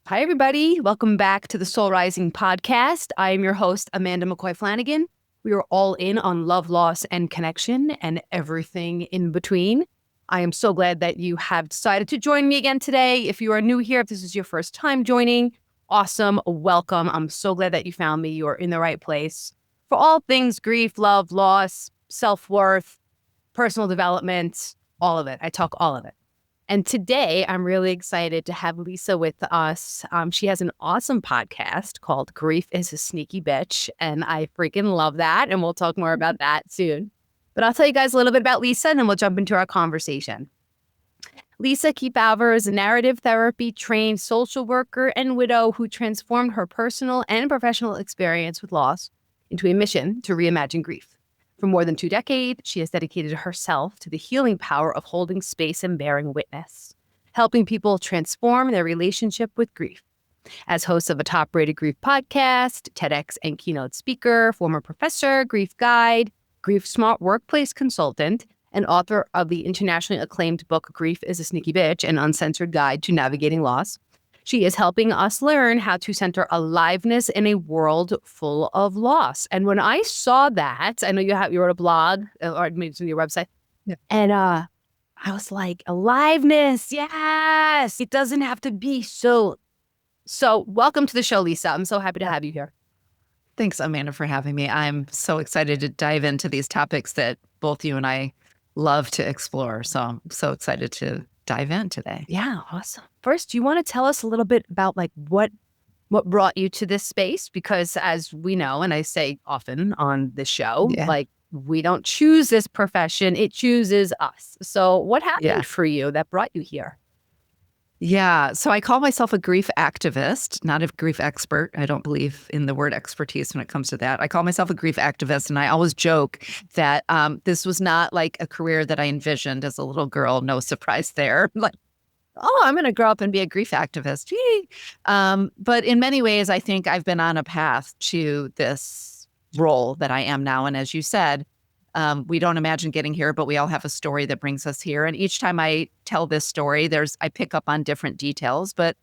Hi, everybody. Welcome back to the Soul Rising podcast. I am your host, Amanda McCoy Flanagan. We are all in on love, loss, and connection and everything in between. I am so glad that you have decided to join me again today. If you are new here, if this is your first time joining, awesome. Welcome. I'm so glad that you found me. You are in the right place for all things grief, love, loss, self-worth, personal development, all of it. I talk all of it. And today, I'm really excited to have Lisa with us. She has an awesome podcast called Grief is a Sneaky Bitch, and I freaking love that, and we'll talk more about that soon. But I'll tell you guys a little bit about Lisa, and then we'll jump into our conversation. Lisa Keefauver is a narrative therapy-trained social worker and widow who transformed her personal and professional experience with loss into a mission to reimagine grief. For more than 2 decades, she has dedicated herself to the healing power of holding space and bearing witness, helping people transform their relationship with grief. As host of a top-rated grief podcast, TEDx and keynote speaker, former professor, grief guide, grief smart workplace consultant, and author of the internationally acclaimed book, Grief is a Sneaky Bitch, an uncensored guide to navigating loss. She is helping us learn how to center aliveness in a world full of loss. And when I saw that, I know you wrote a blog or maybe it's on your website. Yeah. And I was like, aliveness, yes. It doesn't have to be so. So welcome to the show, Lisa. I'm so happy to have you here. Thanks, Amanda, for having me. I'm so excited to dive into these topics that both you and I love to explore. So I'm so excited to dive in today. Yeah, awesome. First, do you want to tell us a little bit about like what brought you to this space? Because as we know, and I say often on this show, like we don't choose this profession, it chooses us. So what happened for you that brought you here? Yeah. So I call myself a grief activist, not a grief expert. I don't believe in the word expertise when it comes to that. I call myself a grief activist. And I always joke that this was not like a career that I envisioned as a little girl. No surprise there. Like, oh, I'm going to grow up and be a grief activist. But in many ways, I think I've been on a path to this role that I am now. And as you said, we don't imagine getting here, but we all have a story that brings us here. And each time I tell this story, I pick up on different details. But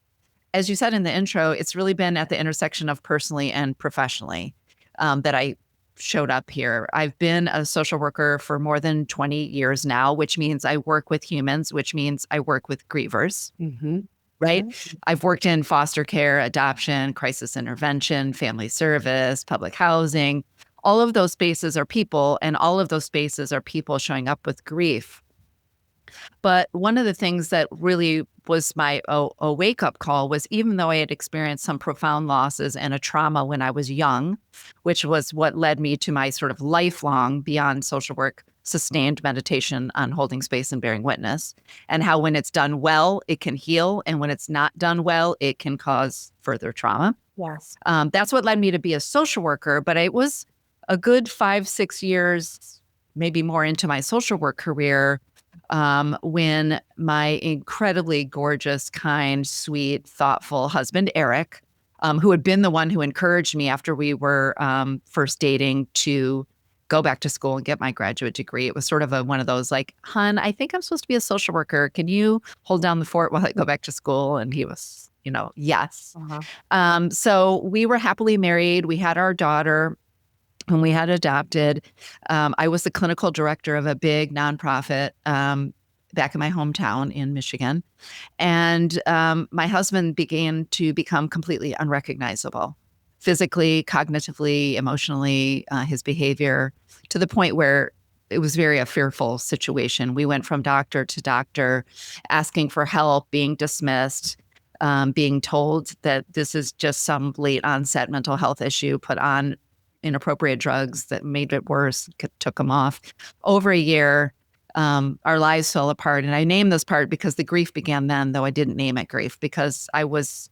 as you said in the intro, it's really been at the intersection of personally and professionally that I showed up here. I've been a social worker for more than 20 years now, which means I work with humans, which means I work with grievers. Mm-hmm. Right? I've worked in foster care, adoption, crisis intervention, family service, public housing. All of those spaces are people, and all of those spaces are people showing up with grief. But one of the things that really was my a wake-up call was, even though I had experienced some profound losses and a trauma when I was young, which was what led me to my sort of lifelong, beyond social work, sustained meditation on holding space and bearing witness, and how when it's done well, it can heal, and when it's not done well, it can cause further trauma. Yes. That's what led me to be a social worker, but it was a good 5-6 years, maybe more into my social work career, when my incredibly gorgeous, kind, sweet, thoughtful husband, Eric, who had been the one who encouraged me after we were first dating to go back to school and get my graduate degree. It was sort of one of those like, hon, I think I'm supposed to be a social worker. Can you hold down the fort while I go back to school? And he was, yes. Uh-huh. So we were happily married. We had our daughter when we had adopted. I was the clinical director of a big nonprofit back in my hometown in Michigan. And my husband began to become completely unrecognizable, physically, cognitively, emotionally, his behavior, to the point where it was a fearful situation. We went from doctor to doctor, asking for help, being dismissed, being told that this is just some late onset mental health issue, put on inappropriate drugs that made it worse, took them off. Over a year, our lives fell apart. And I named this part because the grief began then, though I didn't name it grief, because I was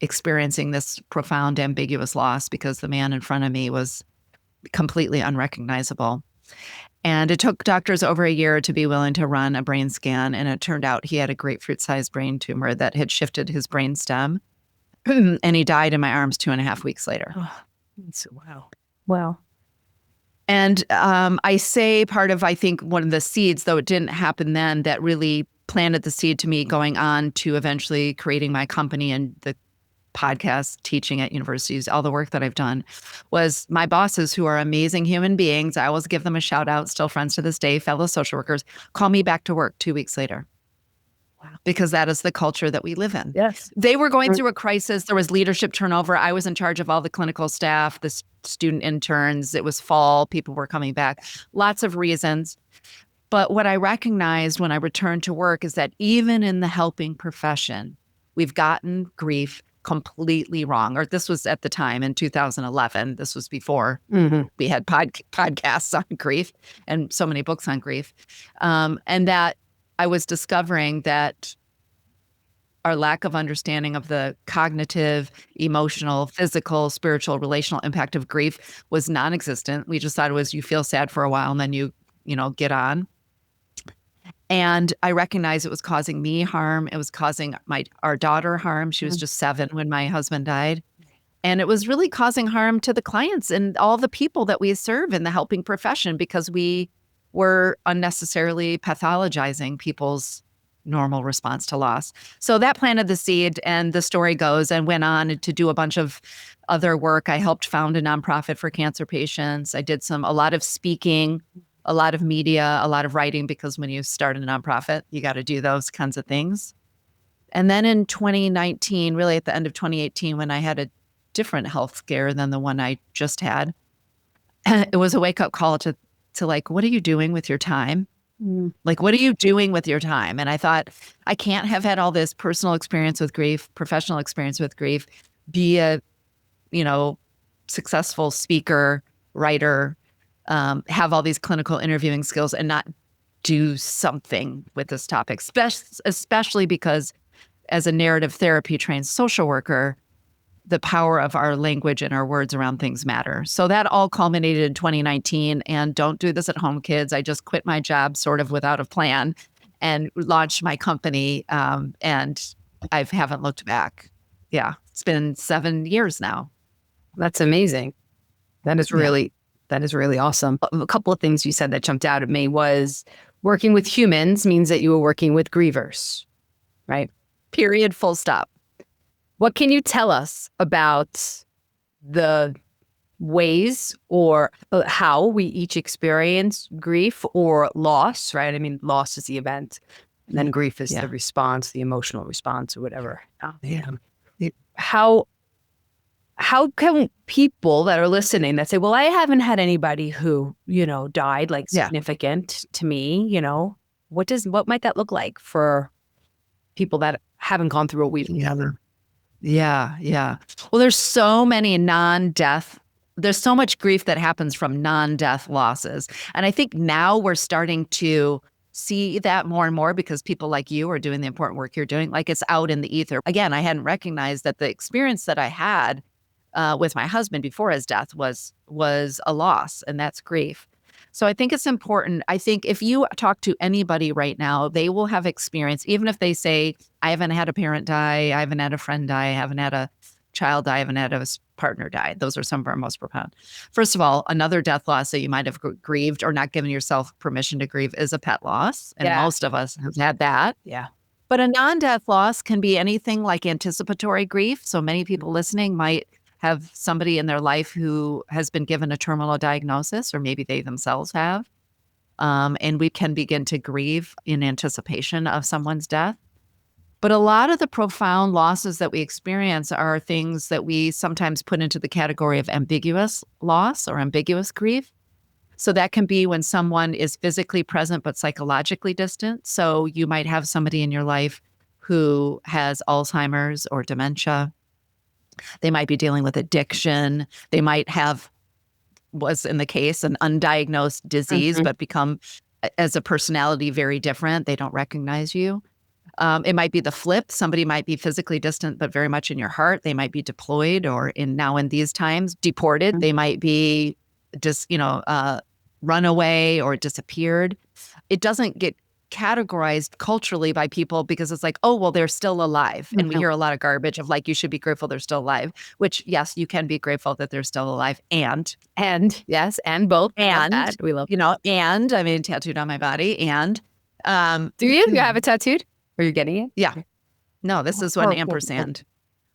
experiencing this profound, ambiguous loss because the man in front of me was completely unrecognizable. And it took doctors over a year to be willing to run a brain scan. And it turned out he had a grapefruit-sized brain tumor that had shifted his brain stem. And he died in my arms 2.5 weeks later. Oh, wow. And I say part of, I think, one of the seeds, though it didn't happen then, that really planted the seed to me going on to eventually creating my company and the podcast, teaching at universities, all the work that I've done, was my bosses, who are amazing human beings. I always give them a shout out, still friends to this day, fellow social workers, call me back to work 2 weeks later. Wow. Because that is the culture that we live in. Yes. They were going through a crisis. There was leadership turnover. I was in charge of all the clinical staff, the student interns. It was fall. People were coming back. Lots of reasons. But what I recognized when I returned to work is that even in the helping profession, we've gotten grief completely wrong. Or this was at the time in 2011. This was before we had podcasts on grief and so many books on grief. And that I was discovering that our lack of understanding of the cognitive, emotional, physical, spiritual, relational impact of grief was non-existent. We just thought it was you feel sad for a while and then you get on. And I recognized it was causing me harm. It was causing our daughter harm. She was just 7 when my husband died. And it was really causing harm to the clients and all the people that we serve in the helping profession because we were unnecessarily pathologizing people's normal response to loss. So that planted the seed, and the story goes and went on to do a bunch of other work. I helped found a nonprofit for cancer patients. I did a lot of speaking, a lot of media, a lot of writing, because when you start a nonprofit, you got to do those kinds of things. And then in 2019, really at the end of 2018, when I had a different health scare than the one I just had, it was a wake-up call to like, what are you doing with your time? Like, what are you doing with your time? And I thought, I can't have had all this personal experience with grief, professional experience with grief, be a, successful speaker, writer, have all these clinical interviewing skills and not do something with this topic, especially because as a narrative therapy trained social worker, the power of our language and our words around things matter. So that all culminated in 2019. And don't do this at home, kids. I just quit my job sort of without a plan and launched my company. And I haven't looked back. Yeah, it's been 7 years now. That's amazing. That is really awesome. A couple of things you said that jumped out at me was working with humans means that you were working with grievers, right? Period, full stop. What can you tell us about the ways or how we each experience grief or loss, right? I mean, loss is the event, and then grief is the response, the emotional response or whatever. How can people that are listening that say, well, I haven't had anybody who, died like significant to me, what might that look like for people that haven't gone through what we've done? Yeah. Well, there's so much grief that happens from non-death losses. And I think now we're starting to see that more and more because people like you are doing the important work you're doing. Like, it's out in the ether. Again, I hadn't recognized that the experience that I had with my husband before his death was a loss, and that's grief. So I think it's important. I think if you talk to anybody right now, they will have experience, even if they say, I haven't had a parent die, I haven't had a friend die, I haven't had a child die, I haven't had a partner die. Those are some of our most profound. First of all, another death loss that you might have grieved or not given yourself permission to grieve is a pet loss. And most of us have had that. Yeah. But a non-death loss can be anything like anticipatory grief. So many people listening might have somebody in their life who has been given a terminal diagnosis, or maybe they themselves have. And we can begin to grieve in anticipation of someone's death. But a lot of the profound losses that we experience are things that we sometimes put into the category of ambiguous loss or ambiguous grief. So that can be when someone is physically present but psychologically distant. So you might have somebody in your life who has Alzheimer's or dementia. They might be dealing with addiction. They might have, was in the case, an undiagnosed disease, but become, as a personality, very different. They don't recognize you. It might be the flip. Somebody might be physically distant, but very much in your heart. They might be deployed or in these times, deported. They might be just, run away or disappeared. It doesn't get categorized culturally by people because it's like, oh, well, they're still alive. And we hear a lot of garbage of like, you should be grateful they're still alive, which, yes, you can be grateful that they're still alive. And yes, and both. And we love, and I mean, tattooed on my body. And Do you? You have it tattooed? Or you're getting it? Yeah. No, this is an ampersand.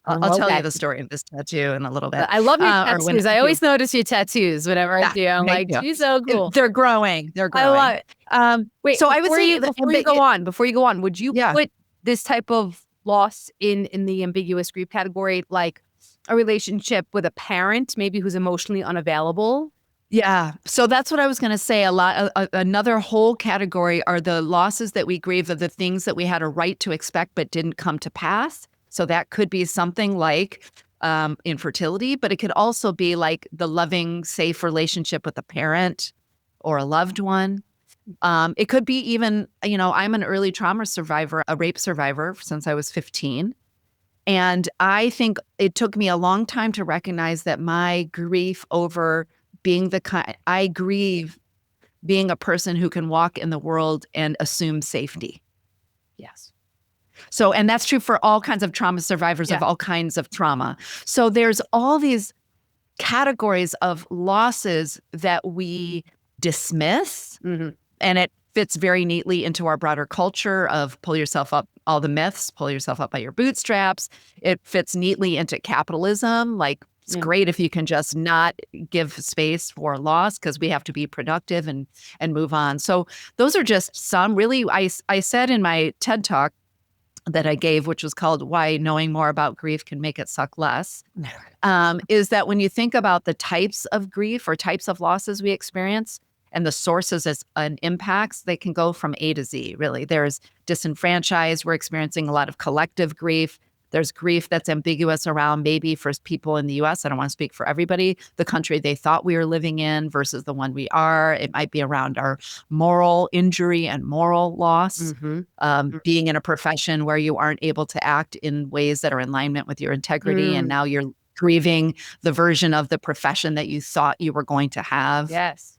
I'll tell you the story of this tattoo in a little bit. I love your tattoos. I always notice your tattoos whenever I do. I'm like, she's so cool. They're growing. I love it. Wait, so I would say before you go on, would you put this type of loss in the ambiguous grief category, like a relationship with a parent, maybe who's emotionally unavailable? Yeah. So that's what I was going to say. Another whole category are the losses that we grieve of the things that we had a right to expect but didn't come to pass. So that could be something like infertility, but it could also be like the loving, safe relationship with a parent or a loved one. It could be even, I'm an early trauma survivor, a rape survivor since I was 15. And I think it took me a long time to recognize that my grief over I grieve being a person who can walk in the world and assume safety. Yes. So, and that's true for all kinds of trauma survivors of all kinds of trauma. So there's all these categories of losses that we dismiss, and it fits very neatly into our broader culture of pull yourself up, all the myths, pull yourself up by your bootstraps. It fits neatly into capitalism, like it's great if you can just not give space for loss because we have to be productive and move on. So those are just some. Really, I said in my TED Talk that I gave, which was called Why Knowing More About Grief Can Make It Suck Less, is that when you think about the types of grief or types of losses we experience and the sources and impacts, they can go from A to Z, really. There's disenfranchised. We're experiencing a lot of collective grief. There's grief that's ambiguous around maybe for people in the US. I don't want to speak for everybody, the country they thought we were living in versus the one we are. It might be around our moral injury and moral loss, being in a profession where you aren't able to act in ways that are in alignment with your integrity. And now you're grieving the version of the profession that you thought you were going to have. Yes.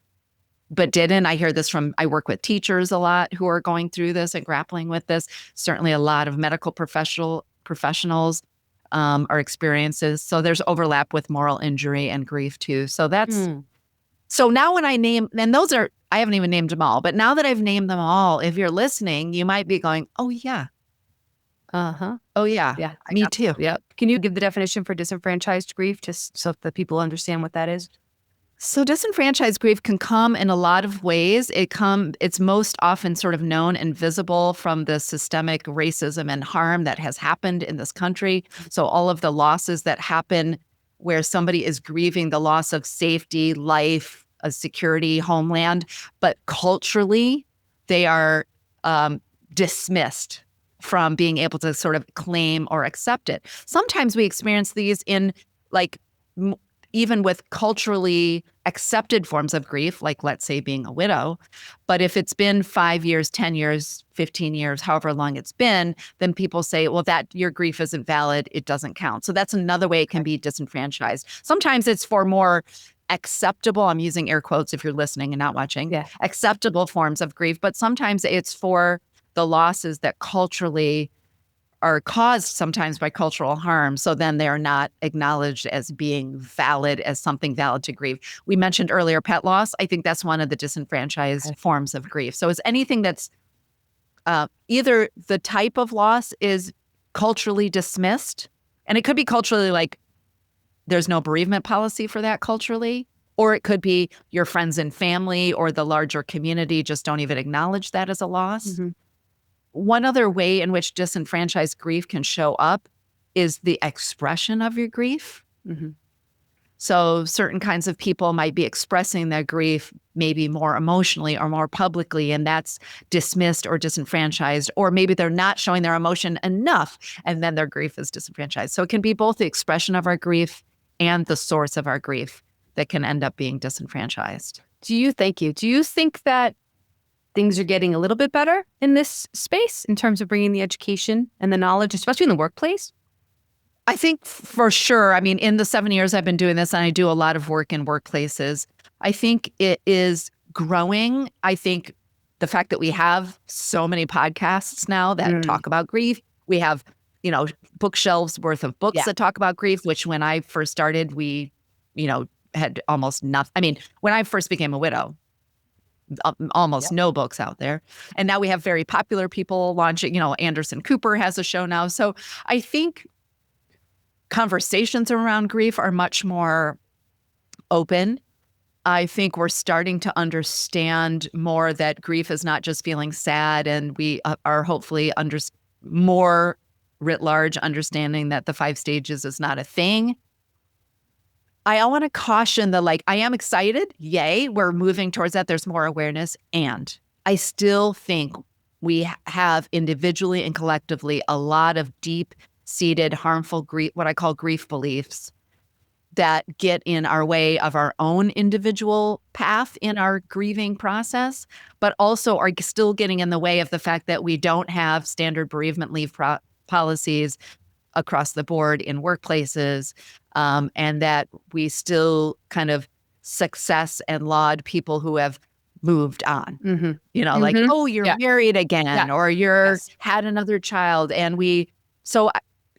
But didn't. I hear this I work with teachers a lot who are going through this and grappling with this. Certainly a lot of medical professionals are experiences. So there's overlap with moral injury and grief too. So that's, so now when I name, and I haven't even named them all, but now that I've named them all, if you're listening, you might be going, oh yeah. Oh yeah. Yeah. Me too. Yep. Can you give the definition for disenfranchised grief just so that people understand what that is? So disenfranchised grief can come in a lot of ways. It's most often sort of known and visible from the systemic racism and harm that has happened in this country. So all of the losses that happen where somebody is grieving the loss of safety, life, a security, homeland, but culturally they are dismissed from being able to sort of claim or accept it. Sometimes we experience these in even with culturally accepted forms of grief, like let's say being a widow. But if it's been 5 years, 10 years, 15 years, however long it's been, then people say, well, that your grief isn't valid. It doesn't count. So that's another way it can be disenfranchised. Sometimes it's for more acceptable, I'm using air quotes if you're listening and not watching, acceptable forms of grief. But sometimes it's for the losses that culturally are caused sometimes by cultural harm. So then they're not acknowledged as being valid, as something valid to grieve. We mentioned earlier pet loss. I think that's one of the disenfranchised forms of grief. So it's anything that's either the type of loss is culturally dismissed, and it could be culturally like there's no bereavement policy for that culturally, or it could be your friends and family or the larger community just don't even acknowledge that as a loss. One other way in which disenfranchised grief can show up is the expression of your grief. So certain kinds of people might be expressing their grief maybe more emotionally or more publicly, and that's dismissed or disenfranchised, or maybe they're not showing their emotion enough, and then their grief is disenfranchised. So it can be both the expression of our grief and the source of our grief that can end up being disenfranchised. Do you think that things are getting a little bit better in this space in terms of bringing the education and the knowledge, especially in the workplace? I think for sure. I mean, in the 7 years I've been doing this, and I do a lot of work in workplaces, I think it is growing. I think the fact that we have so many podcasts now that talk about grief, we have, bookshelves worth of books that talk about grief, which when I first started, we, had almost nothing. I mean, when I first became a widow, almost no books out there. And now we have very popular people launching, Anderson Cooper has a show now. So I think conversations around grief are much more open. I think we're starting to understand more that grief is not just feeling sad, and we are hopefully more writ large understanding that the 5 stages is not a thing. I want to caution I am excited. Yay, we're moving towards that. There's more awareness. And I still think we have individually and collectively a lot of deep-seated, harmful grief, what I call grief beliefs, that get in our way of our own individual path in our grieving process, but also are still getting in the way of the fact that we don't have standard bereavement leave policies across the board in workplaces, and that we still kind of success and laud people who have moved on. Mm-hmm. Oh, you're married again, or you're had another child. And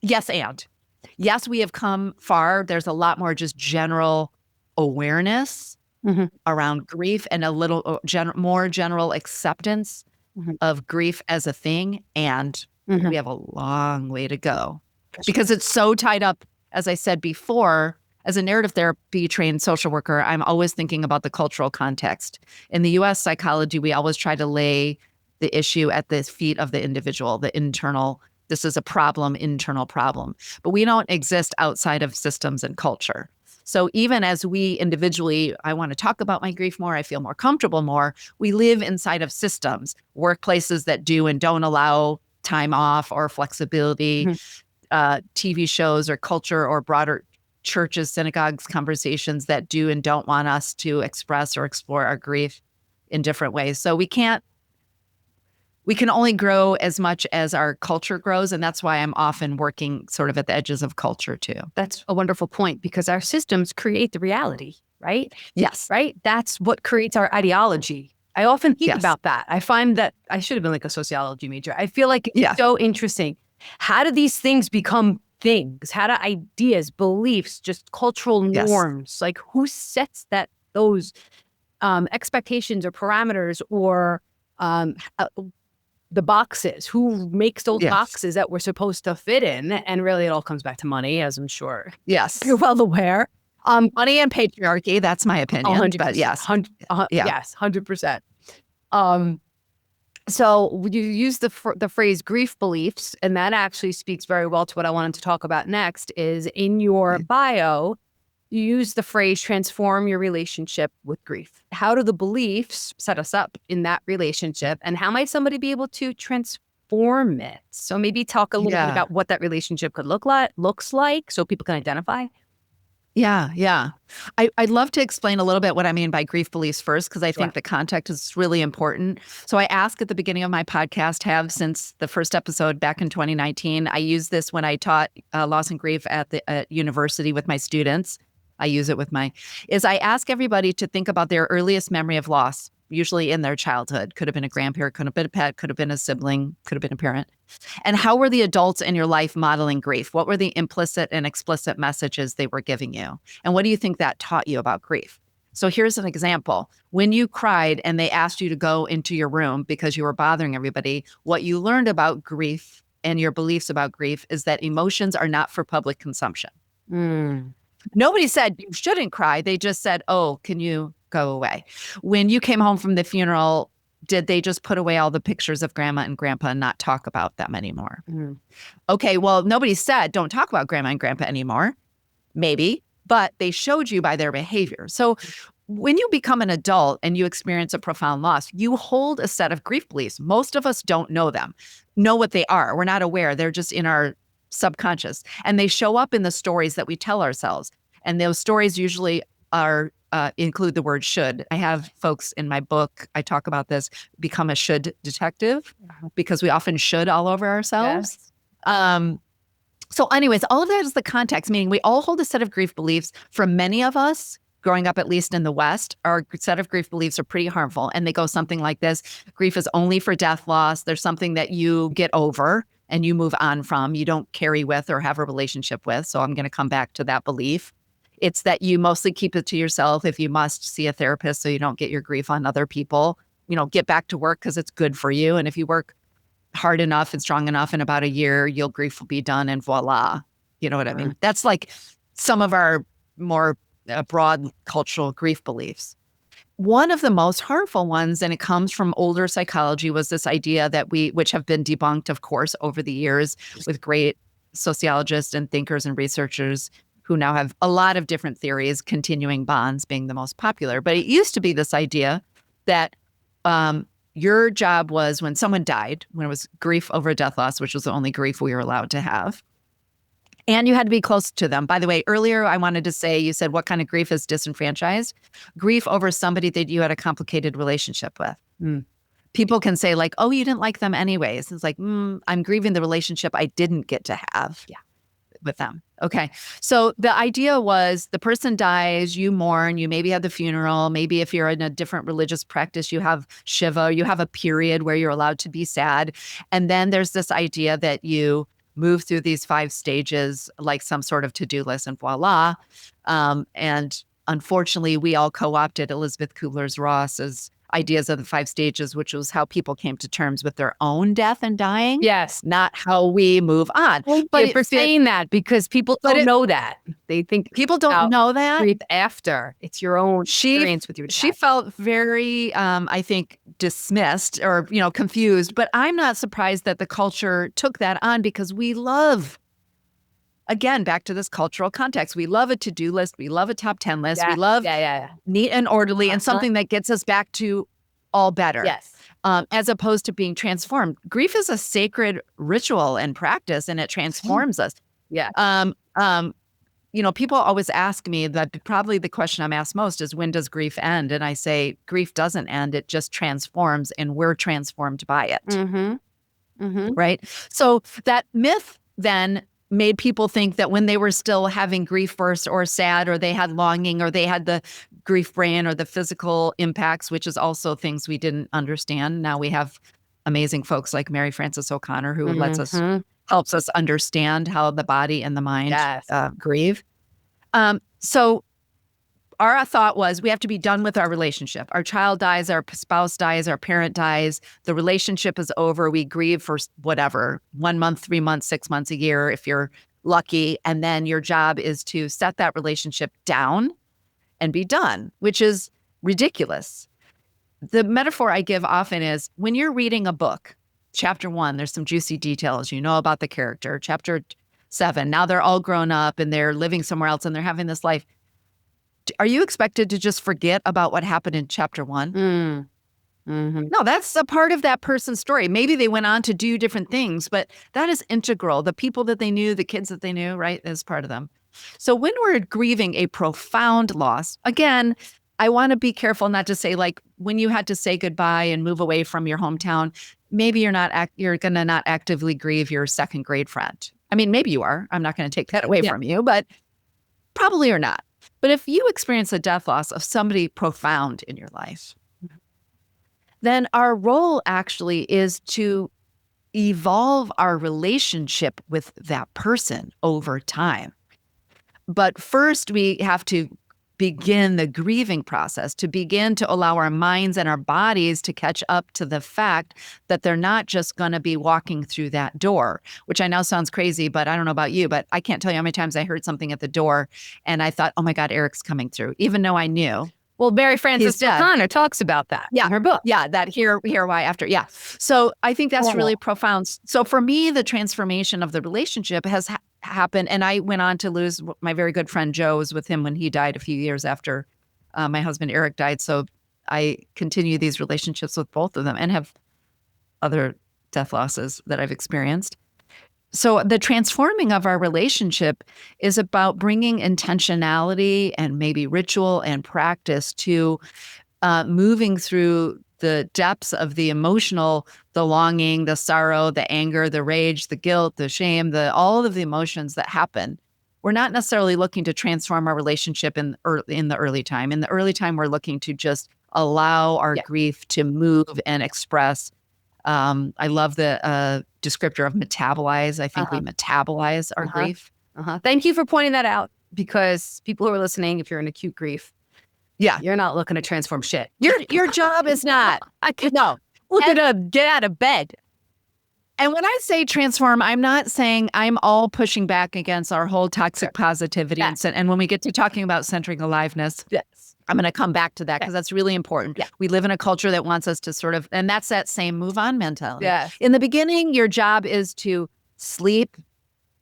yes, we have come far. There's a lot more just general awareness around grief, and a little more general acceptance of grief as a thing. And we have a long way to go. Because it's so tied up, as I said before, as a narrative therapy trained social worker, I'm always thinking about the cultural context. In the US psychology, we always try to lay the issue at the feet of the individual, the internal, this is a problem, internal problem. But we don't exist outside of systems and culture. So even as we individually, I want to talk about my grief more, I feel more comfortable more, we live inside of systems, workplaces that do and don't allow time off or flexibility, TV shows or culture or broader churches, synagogues, conversations that do and don't want us to express or explore our grief in different ways. So we can only grow as much as our culture grows. And that's why I'm often working sort of at the edges of culture too. That's a wonderful point, because our systems create the reality, right? Yes. Right? That's what creates our ideology. I often think about that. I find that I should have been like a sociology major. I feel like it's so interesting. How do these things become things? How do ideas, beliefs, just cultural norms, like who sets those expectations or parameters, or the boxes? Who makes those boxes that we're supposed to fit in? And really, it all comes back to money, as I'm sure you're well aware. Money and patriarchy, that's my opinion. 100%, but yes. 100%. So you use the phrase grief beliefs, and that actually speaks very well to what I wanted to talk about next. Is in your bio, you use the phrase transform your relationship with grief. How do the beliefs set us up in that relationship, and how might somebody be able to transform it? So maybe talk a little bit about what that relationship could looks like, so people can identify. Yeah. I'd love to explain a little bit what I mean by grief beliefs first, because I think the context is really important. So I ask at the beginning of my podcast, have since the first episode back in 2019. I use this when I taught loss and grief at university with my students. I use it I ask everybody to think about their earliest memory of loss, usually in their childhood. Could have been a grandparent, could have been a pet, could have been a sibling, could have been a parent. And how were the adults in your life modeling grief? What were the implicit and explicit messages they were giving you? And what do you think that taught you about grief? So here's an example. When you cried and they asked you to go into your room because you were bothering everybody, what you learned about grief and your beliefs about grief is that emotions are not for public consumption. Nobody said you shouldn't cry. They just said, oh, can you go away? When you came home from the funeral, did they just put away all the pictures of grandma and grandpa and not talk about them anymore? Okay, well, nobody said don't talk about grandma and grandpa anymore. Maybe, but they showed you by their behavior. So when you become an adult and you experience a profound loss, you hold a set of grief beliefs. Most of us don't know what they are. We're not aware. They're just in our subconscious. And they show up in the stories that we tell ourselves. And those stories usually include the word should. I have folks in my book, I talk about this, become a should detective, because we often should all over ourselves. So anyways, all of that is the context, meaning we all hold a set of grief beliefs. For many of us, growing up, at least in the West, our set of grief beliefs are pretty harmful. And they go something like this: grief is only for death loss. There's something that you get over and you move on from, you don't carry with or have a relationship with. So I'm going to come back to that belief. It's that you mostly keep it to yourself. If you must, see a therapist so you don't get your grief on other people. Get back to work because it's good for you. And if you work hard enough and strong enough, in about a year, your grief will be done, and voila. You know what I mean? That's like some of our more broad cultural grief beliefs. One of the most harmful ones, and it comes from older psychology, was this idea that which have been debunked, of course, over the years with great sociologists and thinkers and researchers who now have a lot of different theories, continuing bonds being the most popular. But it used to be this idea that your job was, when someone died, when it was grief over a death loss, which was the only grief we were allowed to have, and you had to be close to them. By the way, earlier I wanted to say, you said, what kind of grief is disenfranchised? Grief over somebody that you had a complicated relationship with. People can say like, oh, you didn't like them anyways. It's like, I'm grieving the relationship I didn't get to have with them. Okay. So the idea was, the person dies, you mourn, you maybe have the funeral. Maybe if you're in a different religious practice, you have Shiva, you have a period where you're allowed to be sad. And then there's this idea that you move through these 5 stages like some sort of to-do list, and voila. And unfortunately, we all co-opted Elizabeth Kubler-Ross's ideas of the 5 stages, which was how people came to terms with their own death and dying. Yes. Not how we move on. But for saying that, because people don't know that. They think people don't know that. Grief after. It's your own experience with your death. She felt very, I think, dismissed or, confused. But I'm not surprised that the culture took that on, because we love, again, back to this cultural context, we love a to-do list. We love a top 10 list. We love neat and orderly and something that gets us back to all better. Yes. As opposed to being transformed. Grief is a sacred ritual and practice, and it transforms us. Yeah. People always ask me that, probably the question I'm asked most is, when does grief end? And I say, grief doesn't end. It just transforms, and we're transformed by it. Right? So that myth then made people think that when they were still having grief first, or sad, or they had longing, or they had the grief brain, or the physical impacts, which is also things we didn't understand. Now we have amazing folks like Mary Frances O'Connor, who helps us understand how the body and the mind grieve. So our thought was, we have to be done with our relationship. Our child dies, our spouse dies, our parent dies. The relationship is over. We grieve for whatever, 1 month, 3 months, 6 months, a year, if you're lucky. And then your job is to set that relationship down and be done, which is ridiculous. The metaphor I give often is, when you're reading a book, chapter 1, there's some juicy details, about the character. Chapter 7, now they're all grown up and they're living somewhere else and they're having this life. Are you expected to just forget about what happened in chapter 1? No, that's a part of that person's story. Maybe they went on to do different things, but that is integral. The people that they knew, the kids that they knew, right, is part of them. So when we're grieving a profound loss, again, I want to be careful not to say, like, when you had to say goodbye and move away from your hometown, maybe you're going to not actively grieve your 2nd grade friend. I mean, maybe you are. I'm not going to take that away from you, but probably you're not. But if you experience a death loss of somebody profound in your life, then our role actually is to evolve our relationship with that person over time. But first, we have to begin the grieving process, to begin to allow our minds and our bodies to catch up to the fact that they're not just going to be walking through that door, which I know sounds crazy, but I don't know about you, but I can't tell you how many times I heard something at the door and I thought, oh my God, Eric's coming through, even though I knew. Well, Mary Frances O'Connor talks about that in her book. Yeah, that here, why, after. Yeah. So I think that's really profound. So for me, the transformation of the relationship has happened. And I went on to lose my very good friend Joe. Was with him when he died a few years after my husband Eric died. So I continue these relationships with both of them and have other death losses that I've experienced. So the transforming of our relationship is about bringing intentionality and maybe ritual and practice to moving through the depths of the emotional, the longing, the sorrow, the anger, the rage, the guilt, the shame, all of the emotions that happen. We're not necessarily looking to transform our relationship in the early time. In the early time, we're looking to just allow our grief to move and express. I love the descriptor of metabolize. I think we metabolize our grief. Thank you for pointing that out. because people who are listening, if you're in acute grief, Yeah. you're not looking to transform shit. Your job is not. No. Looking to get out of bed. And when I say transform, I'm not saying I'm all pushing back against our whole toxic positivity. Yes. And when we get to talking about centering aliveness, Yes. I'm going to come back to that because that's really important. Yeah. We live in a culture that wants us to sort of, and that's that same move on mentality. Yeah. In the beginning, your job is to sleep,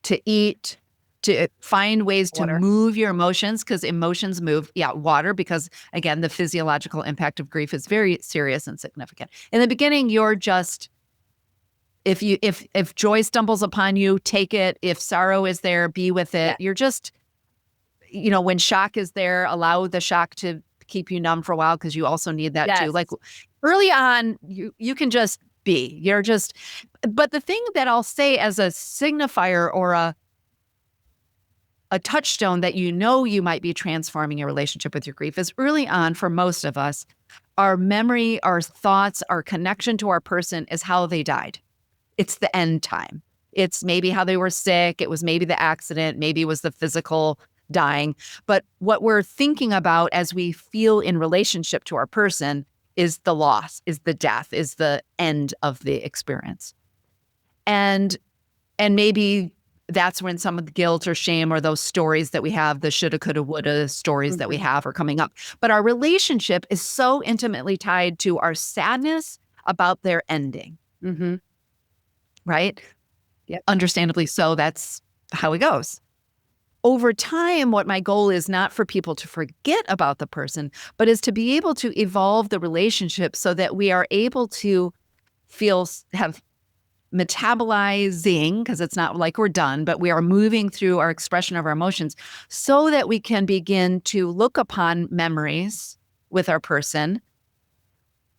to eat, to find ways to move your emotions because emotions move. Yeah, water, because again, the physiological impact of grief is very serious and significant. In the beginning, you're just, if joy stumbles upon you, take it. If sorrow is there, be with it. You're just, when shock is there, allow the shock to keep you numb for a while because you also need that too. Like early on, you can just be. You're just, but the thing that I'll say as a signifier or a touchstone that you might be transforming your relationship with your grief is early on for most of us, our memory, our thoughts, our connection to our person is how they died. It's the end time. It's maybe how they were sick. It was maybe the accident. Maybe it was the physical dying. But what we're thinking about as we feel in relationship to our person is the loss, is the death, is the end of the experience. And maybe that's when some of the guilt or shame or those stories that we have, the shoulda, coulda, woulda stories that we have are coming up. But our relationship is so intimately tied to our sadness about their ending. Mm-hmm. Right? Yep. Understandably so, that's how it goes. Over time, what my goal is not for people to forget about the person, but is to be able to evolve the relationship so that we are able to have metabolizing, because it's not like we're done, but we are moving through our expression of our emotions so that we can begin to look upon memories with our person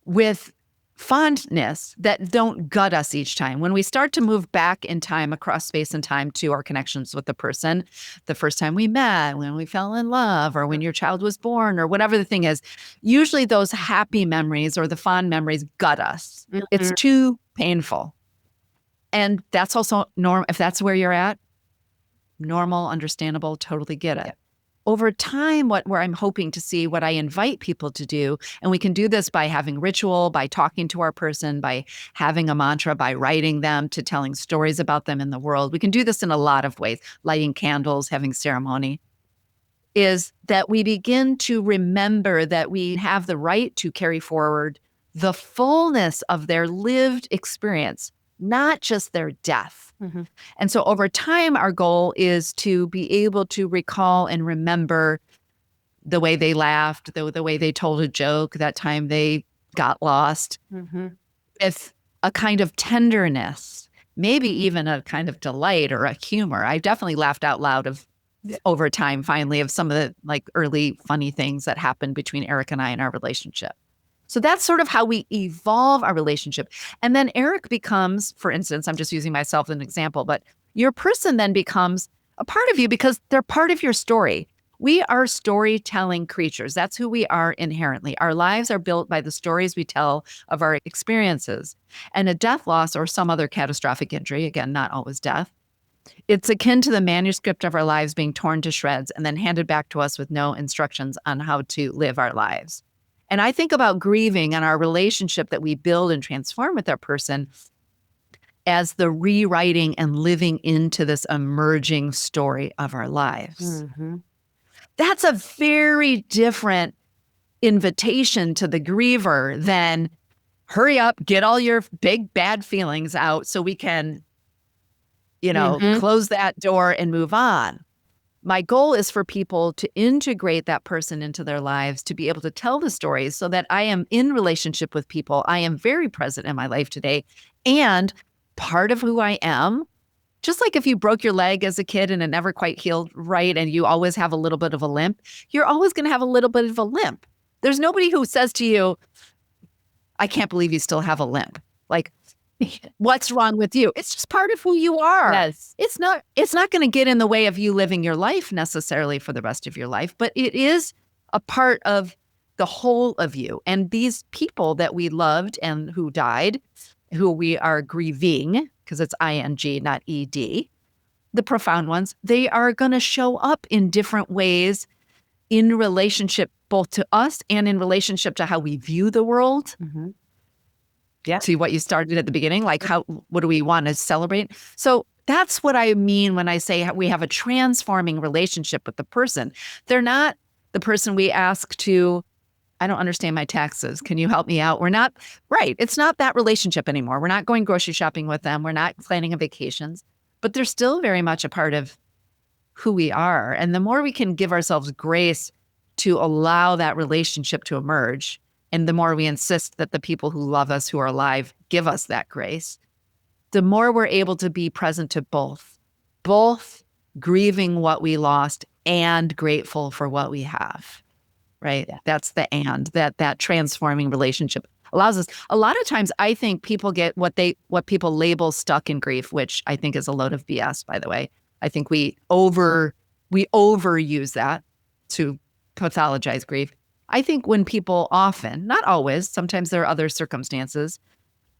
with fondness that don't gut us each time. When we start to move back in time across space and time to our connections with the person, the first time we met, when we fell in love, or when your child was born, or whatever the thing is, usually those happy memories or the fond memories gut us. Mm-hmm. It's too painful. And that's also normal. If that's where you're at, normal, understandable, totally get it. Yep. Over time, where I'm hoping to see, what I invite people to do, and we can do this by having ritual, by talking to our person, by having a mantra, by writing them, to telling stories about them in the world. We can do this in a lot of ways, lighting candles, having ceremony, is that we begin to remember that we have the right to carry forward the fullness of their lived experience, not just their death. Mm-hmm. And so over time, our goal is to be able to recall and remember the way they laughed, the way they told a joke, that time they got lost, with a kind of tenderness, maybe even a kind of delight or a humor. I definitely laughed out loud over time, finally, of some of the like early funny things that happened between Eric and I in our relationship. So that's sort of how we evolve our relationship. And then Eric becomes, for instance, I'm just using myself as an example, but your person then becomes a part of you because they're part of your story. We are storytelling creatures. That's who we are inherently. Our lives are built by the stories we tell of our experiences. And a death loss or some other catastrophic injury, again, not always death, it's akin to the manuscript of our lives being torn to shreds and then handed back to us with no instructions on how to live our lives. And I think about grieving and our relationship that we build and transform with our person as the rewriting and living into this emerging story of our lives. Mm-hmm. That's a very different invitation to the griever than hurry up, get all your big bad feelings out so we can, close that door and move on. My goal is for people to integrate that person into their lives, to be able to tell the stories so that I am in relationship with people. I am very present in my life today. And part of who I am, just like if you broke your leg as a kid and it never quite healed right, and you always have a little bit of a limp, you're always going to have a little bit of a limp. There's nobody who says to you, I can't believe you still have a limp. Like, what's wrong with you? It's just part of who you are. Yes. It's not going to get in the way of you living your life necessarily for the rest of your life, but it is a part of the whole of you. And these people that we loved and who died, who we are grieving, because it's ing, not ed, the profound ones, they are going to show up in different ways in relationship both to us and in relationship to how we view the world. Mm-hmm. Yeah. See what you started at the beginning, like what do we want to celebrate? So that's what I mean when I say we have a transforming relationship with the person. They're not the person we ask to, I don't understand my taxes. Can you help me out? We're not, right. It's not that relationship anymore. We're not going grocery shopping with them. We're not planning vacations, but they're still very much a part of who we are. And the more we can give ourselves grace to allow that relationship to emerge, and the more we insist that the people who love us, who are alive, give us that grace, the more we're able to be present to both grieving what we lost and grateful for what we have, right? Yeah. That's the and, that transforming relationship allows us. A lot of times I think people get what people label stuck in grief, which I think is a load of BS, by the way. I think we overuse that to pathologize grief. I think when people often, not always, sometimes there are other circumstances,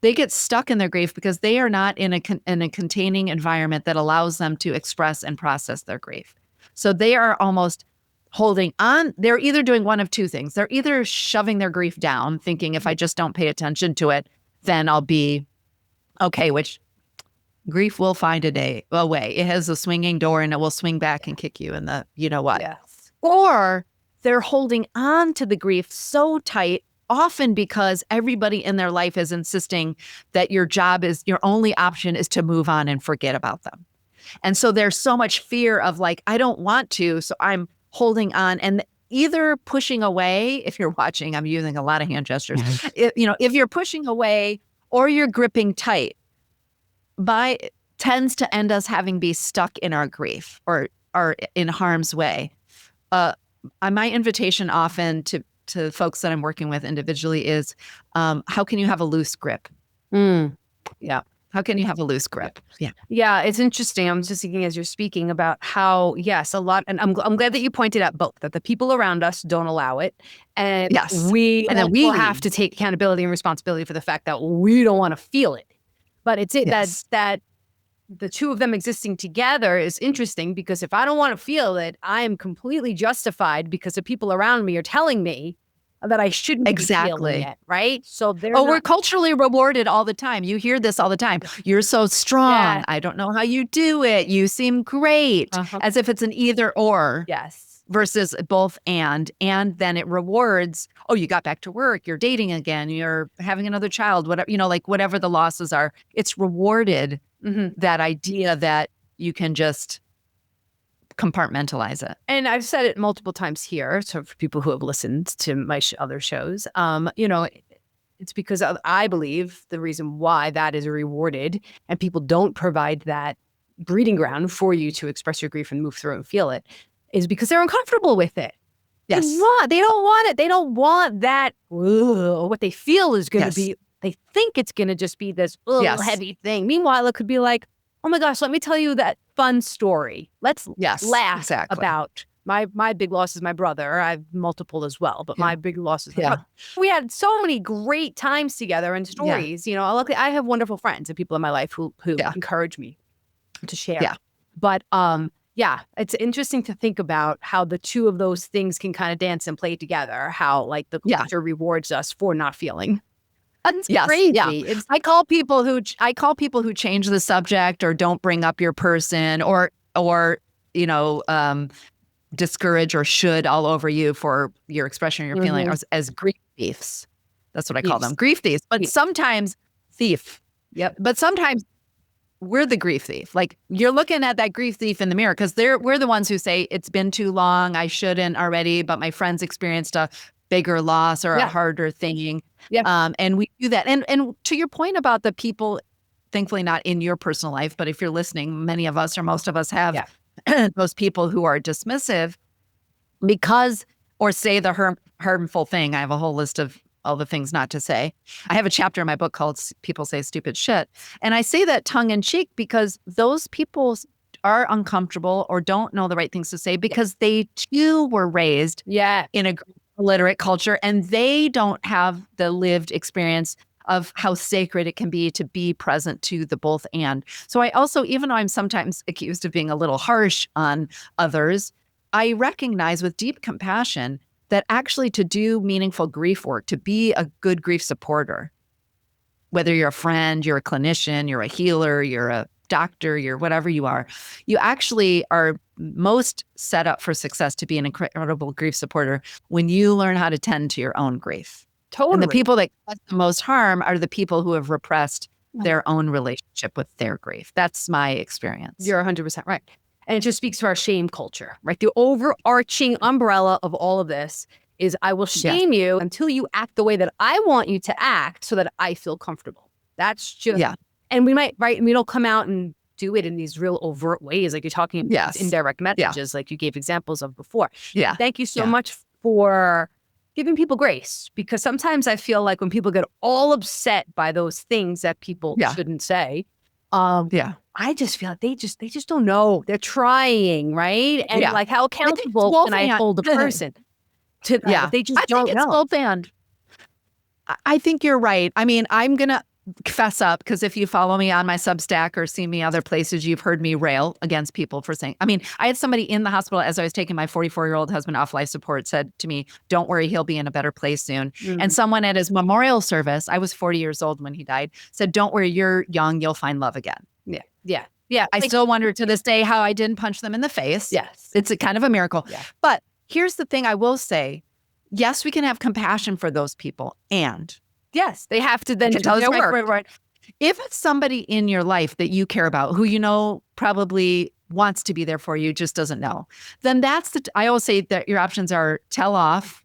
they get stuck in their grief because they are not in a containing environment that allows them to express and process their grief. So they are almost holding on. They're either doing one of two things. They're either shoving their grief down, thinking if I just don't pay attention to it, then I'll be okay, which grief will find a way. It has a swinging door and it will swing back and kick you in the, you know what. Yes. Or they're holding on to the grief so tight, often because everybody in their life is insisting that your only option is to move on and forget about them. And so there's so much fear of like, I don't want to, so I'm holding on and either pushing away. If you're watching, I'm using a lot of hand gestures. If you're pushing away or you're gripping tight, tends to end us having be stuck in our grief or in harm's way. My invitation often to folks that I'm working with individually is, how can you have a loose grip? Yeah. How can you have a loose grip? Yeah. Yeah, it's interesting. I'm just thinking as you're speaking about how, yes, a lot, and I'm glad that you pointed out both, that the people around us don't allow it. And yes. we and then we have to take accountability and responsibility for the fact that we don't want to feel it. But it's that the two of them existing together is interesting, because if I don't want to feel it, I am completely justified because the people around me are telling me that I shouldn't be feeling it, right? So we're culturally rewarded all the time. You hear this all the time. You're so strong. Yeah. I don't know how you do it. You seem great. As if it's an either or. Yes. Versus both and then it rewards, oh, you got back to work, you're dating again, you're having another child, whatever, like whatever the losses are, it's rewarded. That idea that you can just compartmentalize it. And I've said it multiple times here, so for people who have listened to my other shows, it's because I believe the reason why that is rewarded and people don't provide that breeding ground for you to express your grief and move through and feel it is because they're uncomfortable with it. Yes. They don't want it. They don't want that. What they feel is going to be, they think it's going to just be this heavy thing. Meanwhile, it could be like, oh my gosh, let me tell you that fun story. Let's laugh about my big loss is my brother. I have multiple as well, but my big loss is my brother. We had so many great times together and stories. Luckily I have wonderful friends and people in my life who encourage me to share. Yeah. But it's interesting to think about how the two of those things can kind of dance and play together. How like the culture rewards us for not feeling. That's crazy. Yeah. I call people who change the subject or don't bring up your person or discourage or should all over you for your expression of your feeling as grief thieves. That's what I call them. Grief thieves. But sometimes thief. Yep. But sometimes we're the grief thief. Like you're looking at that grief thief in the mirror because we're the ones who say it's been too long. I shouldn't already, but my friends experienced a bigger loss or a harder thing. And we do that. And to your point about the people, thankfully not in your personal life, but if you're listening, many of us or most of us have those people who are dismissive or say the harmful thing. I have a whole list of all the things not to say. I have a chapter in my book called People Say Stupid Shit. And I say that tongue in cheek because those people are uncomfortable or don't know the right things to say because they too were raised in a illiterate culture and they don't have the lived experience of how sacred it can be to be present to the both and. So I also, even though I'm sometimes accused of being a little harsh on others, I recognize with deep compassion that actually to do meaningful grief work, to be a good grief supporter, whether you're a friend, you're a clinician, you're a healer, you're a doctor, you're whatever you are, you actually are most set up for success to be an incredible grief supporter when you learn how to tend to your own grief. Totally. And the people that cause the most harm are the people who have repressed their own relationship with their grief. That's my experience. You're 100% right. And it just speaks to our shame culture, right? The overarching umbrella of all of this is I will shame you until you act the way that I want you to act so that I feel comfortable. That's just, and we might, right? And we don't come out and do it in these real overt ways, like you're talking about indirect messages, like you gave examples of before. Yeah. Thank you so much for giving people grace, because sometimes I feel like when people get all upset by those things that people shouldn't say, I just feel like they just don't know. They're trying, right? And like, how accountable can I hold a person to that if they just don't know? I think it's both and. I think you're right. I mean, I'm going to fess up, because if you follow me on my Substack or see me other places, you've heard me rail against people for saying, I mean, I had somebody in the hospital as I was taking my 44-year-old husband off life support said to me, don't worry, he'll be in a better place soon. And someone at his memorial service, I was 40 years old when he died, said, don't worry, you're young, you'll find love again. Yeah. I still wonder to this day how I didn't punch them in the face. Yes. It's a kind of a miracle. Yeah. But here's the thing I will say. Yes, we can have compassion for those people. And yes, they have to then do their work. Right. If it's somebody in your life that you care about, who you know probably wants to be there for you, just doesn't know, then I always say that your options are tell off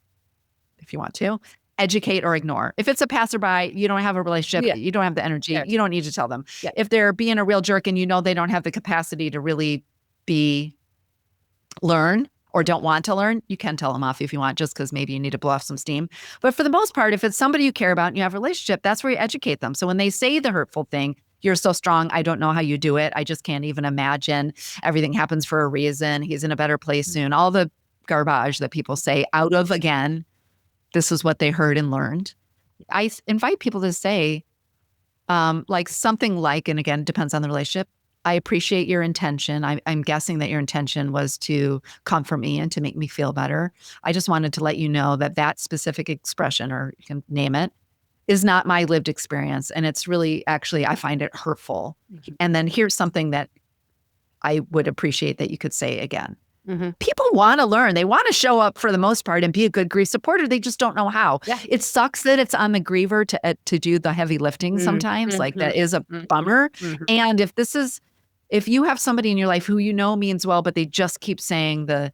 if you want to, educate or ignore. If it's a passerby, you don't have a relationship, you don't have the energy, you don't need to tell them. If they're being a real jerk and you know they don't have the capacity to really learn or don't want to learn, you can tell them off if you want, just because maybe you need to blow off some steam. But for the most part, if it's somebody you care about and you have a relationship, that's where you educate them. So when they say the hurtful thing, you're so strong, I don't know how you do it. I just can't even imagine. Everything happens for a reason. He's in a better place soon. All the garbage that people say out of, again, this is what they heard and learned. I invite people to say like something like, and again, depends on the relationship, I appreciate your intention. I'm guessing that your intention was to comfort me and to make me feel better. I just wanted to let you know that that specific expression, or you can name it, is not my lived experience. And it's really, actually, I find it hurtful. And then here's something that I would appreciate that you could say again. People want to learn. They want to show up for the most part and be a good grief supporter. They just don't know how. It sucks that it's on the griever to do the heavy lifting sometimes. Like that is a bummer. And if you have somebody in your life who you know means well, but they just keep saying the,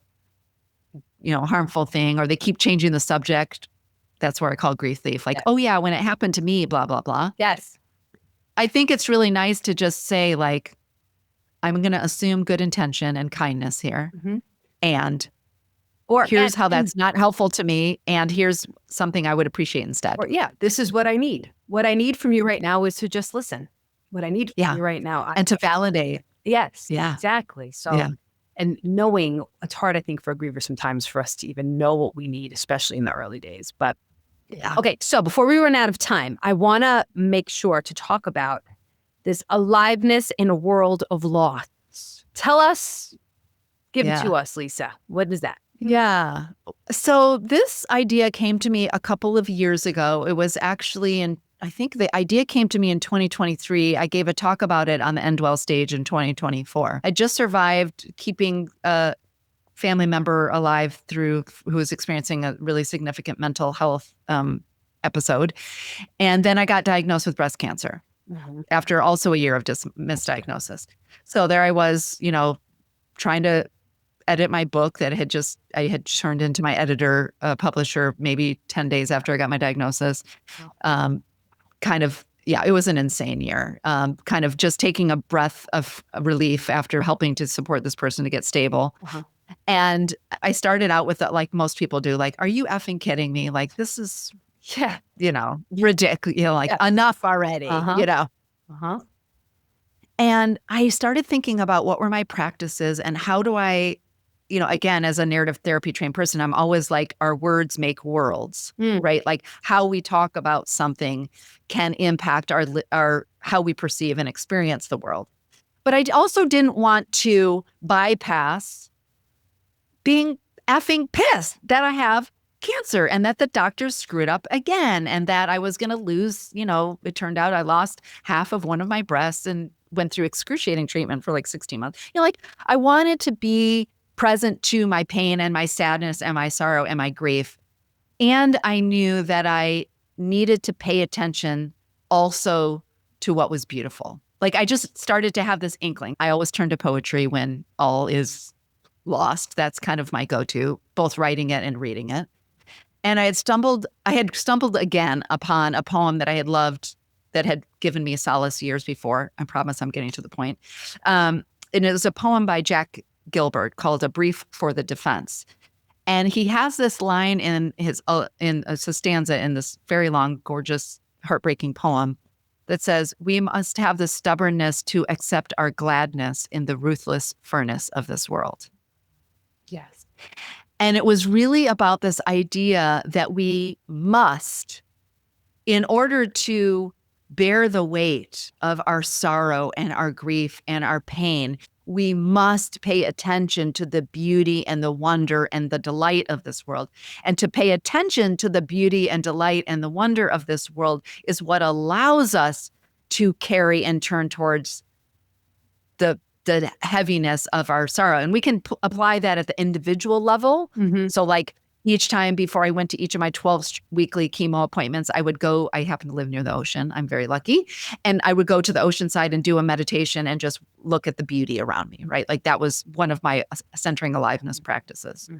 harmful thing, or they keep changing the subject, that's where I call grief thief. Like, oh yeah, when it happened to me, blah, blah, blah. Yes. I think it's really nice to just say, like, I'm going to assume good intention and kindness here. And here's how that's not helpful to me. And here's something I would appreciate instead. Or, this is what I need. What I need from you right now is to just listen. What I need from you right now. And to validate. Yes, exactly. So, and knowing, it's hard, I think, for a griever sometimes for us to even know what we need, especially in the early days. But okay, so before we run out of time, I want to make sure to talk about this aliveness in a world of loss. Tell us, give it to us, Lisa. What is that? Yeah. So this idea came to me a couple of years ago. It was actually I think the idea came to me in 2023. I gave a talk about it on the Endwell stage in 2024. I just survived keeping a family member alive who was experiencing a really significant mental health episode. And then I got diagnosed with breast cancer after also a year of misdiagnosis. So there I was, trying to edit my book that I had turned into my editor, publisher, maybe 10 days after I got my diagnosis. It was an insane year. Kind of just taking a breath of relief after helping to support this person to get stable. And I started out with, like most people do, like, are you effing kidding me? Like, this is, ridiculous, enough already, And I started thinking about what were my practices and how do I, again, as a narrative therapy trained person, I'm always like, our words make worlds, right? Like how we talk about something can impact our how we perceive and experience the world. But I also didn't want to bypass being effing pissed that I have cancer and that the doctors screwed up again and that I was going to lose, it turned out I lost half of one of my breasts and went through excruciating treatment for like 16 months. Like I wanted to be present to my pain and my sadness and my sorrow and my grief. And I knew that I needed to pay attention also to what was beautiful. Like I just started to have this inkling. I always turn to poetry when all is lost. That's kind of my go-to, both writing it and reading it. And I had stumbled again upon a poem that I had loved that had given me solace years before. I promise I'm getting to the point. And it was a poem by Jack Gilbert called A Brief for the Defense. And he has this line in his in a stanza in this very long, gorgeous, heartbreaking poem that says, "We must have the stubbornness to accept our gladness in the ruthless furnace of this world." Yes. And it was really about this idea that we must, in order to bear the weight of our sorrow and our grief and our pain, we must pay attention to the beauty and the wonder and the delight of this world. And to pay attention to the beauty and delight and the wonder of this world is what allows us to carry and turn towards the heaviness of our sorrow. And we can apply that at the individual level. So like each time before I went to each of my 12 weekly chemo appointments, I happen to live near the ocean. I'm very lucky. And I would go to the ocean side and do a meditation and just look at the beauty around me, right? Like that was one of my centering aliveness practices.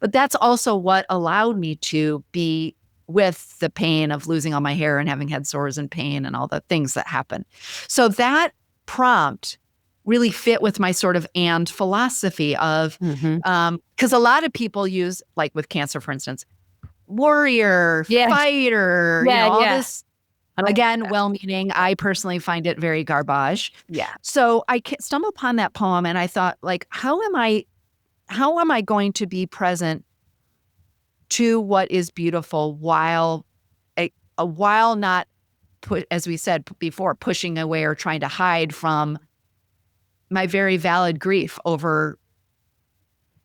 But that's also what allowed me to be with the pain of losing all my hair and having head sores and pain and all the things that happen. So that prompt really fit with my sort of and philosophy of, because a lot of people use, like with cancer, for instance, warrior, fighter, all this, again, well-meaning. I personally find it very garbage. Yeah. So I stumbled upon that poem and I thought, like, how am I going to be present to what is beautiful while not, as we said before, pushing away or trying to hide from my very valid grief over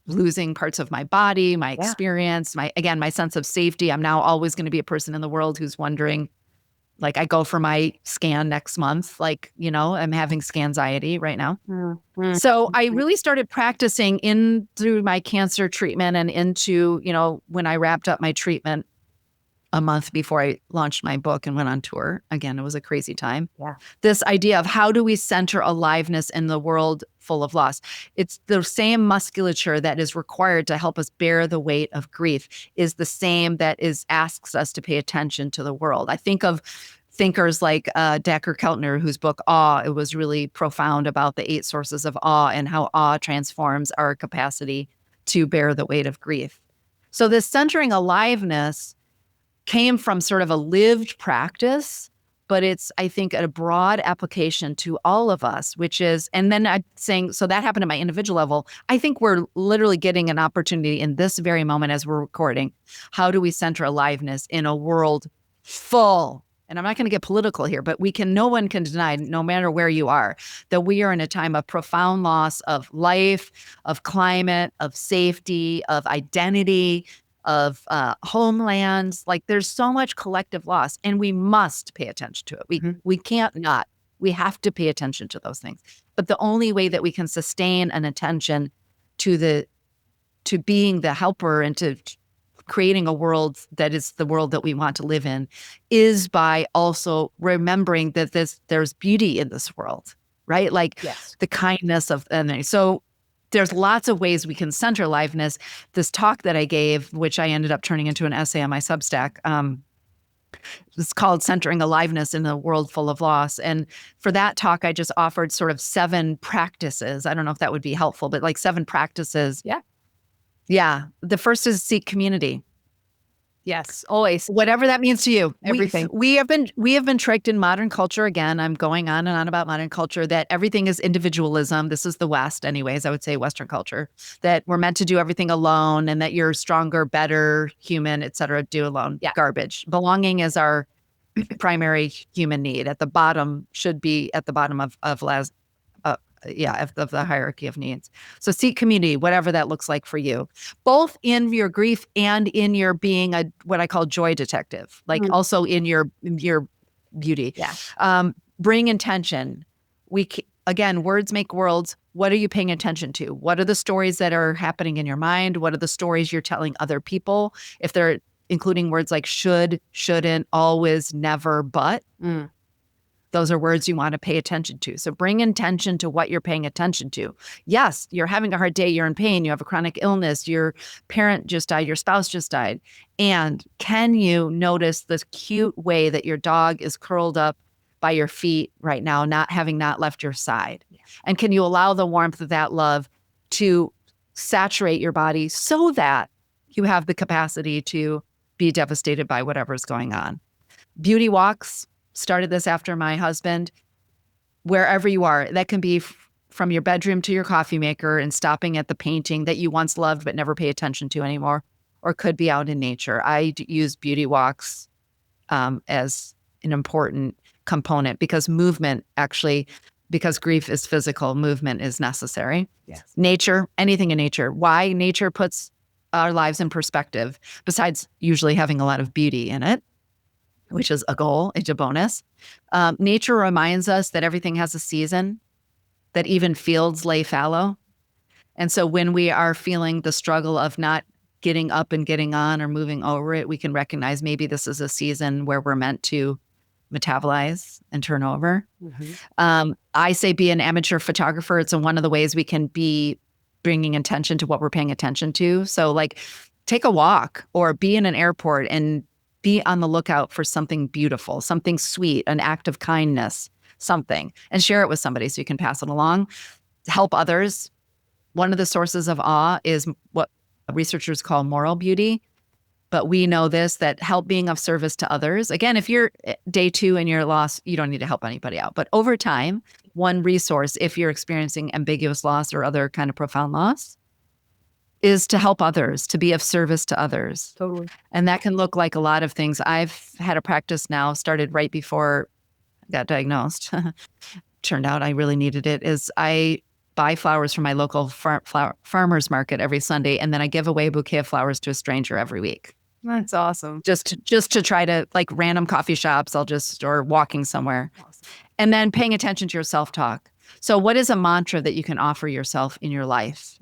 losing parts of my body, my experience, my sense of safety. I'm now always going to be a person in the world who's wondering, like I go for my scan next month, like, I'm having scanxiety right now. So I really started practicing through my cancer treatment and into, when I wrapped up my treatment a month before I launched my book and went on tour. Again, it was a crazy time. Yeah. This idea of how do we center aliveness in the world full of loss? It's the same musculature that is required to help us bear the weight of grief is the same that asks us to pay attention to the world. I think of thinkers like Dacher Keltner, whose book Awe, it was really profound about the 8 sources of awe and how awe transforms our capacity to bear the weight of grief. So this centering aliveness came from sort of a lived practice, but it's, I think, a broad application to all of us, which is, and then I'm saying, so that happened at my individual level. I think we're literally getting an opportunity in this very moment as we're recording. How do we center aliveness in a world full? And I'm not going to get political here, but no one can deny, no matter where you are, that we are in a time of profound loss of life, of climate, of safety, of identity, of homelands. Like there's so much collective loss and we must pay attention to it. We can't not. We have to pay attention to those things. But the only way that we can sustain an attention to being the helper and to creating a world that is the world that we want to live in is by also remembering that there's beauty in this world, right? Like the kindness of, and so there's lots of ways we can center aliveness. This talk that I gave, which I ended up turning into an essay on my Substack, it's called Centering Aliveness in a World Full of Loss. And for that talk, I just offered sort of 7 practices. I don't know if that would be helpful, but like 7 practices. Yeah. The first is seek community. Yes, always. Whatever that means to you. Everything. We have been tricked in modern culture. Again, I'm going on and on about modern culture, that everything is individualism. This is the West anyways, I would say Western culture, that we're meant to do everything alone and that you're stronger, better, human, et cetera, do alone. Yeah. Garbage. Belonging is our primary human need. At the bottom should be at the bottom of the hierarchy of needs. So seek community, whatever that looks like for you, both in your grief and in your being what I call joy detective, like also in your beauty. Yeah. Bring intention. Again, words make worlds. What are you paying attention to? What are the stories that are happening in your mind? What are the stories you're telling other people? If they're including words like should, shouldn't, always, never, but. Those are words you want to pay attention to. So bring intention to what you're paying attention to. Yes, you're having a hard day, you're in pain, you have a chronic illness, your parent just died, your spouse just died. And can you notice the cute way that your dog is curled up by your feet right now, not left your side? Yeah. And can you allow the warmth of that love to saturate your body so that you have the capacity to be devastated by whatever's going on? Beauty walks. Started this after my husband. Wherever you are, that can be from your bedroom to your coffee maker and stopping at the painting that you once loved but never pay attention to anymore, or could be out in nature. I use beauty walks as an important component because because grief is physical, movement is necessary. Yes. Nature, anything in nature. Why? Nature puts our lives in perspective, besides usually having a lot of beauty in it, which is a goal, it's a bonus. Nature reminds us that everything has a season, that even fields lay fallow. And so when we are feeling the struggle of not getting up and getting on or moving over it, we can recognize maybe this is a season where we're meant to metabolize and turn over. I say be an amateur photographer. It's one of the ways we can be bringing attention to what we're paying attention to. So like take a walk or be in an airport and be on the lookout for something beautiful, something sweet, an act of kindness, something, and share it with somebody so you can pass it along. Help others. One of the sources of awe is what researchers call moral beauty. But we know that help being of service to others. Again, if you're day 2 and you're lost, you don't need to help anybody out. But over time, one resource, if you're experiencing ambiguous loss or other kind of profound loss, is to help others, to be of service to others. Totally. And that can look like a lot of things. I've had a practice now, started right before I got diagnosed. Turned out I really needed it, is I buy flowers from my local farmer's market every Sunday, and then I give away a bouquet of flowers to a stranger every week. That's awesome. Just to try to, like, random coffee shops, or walking somewhere. Awesome. And then paying attention to your self-talk. So what is a mantra that you can offer yourself in your life?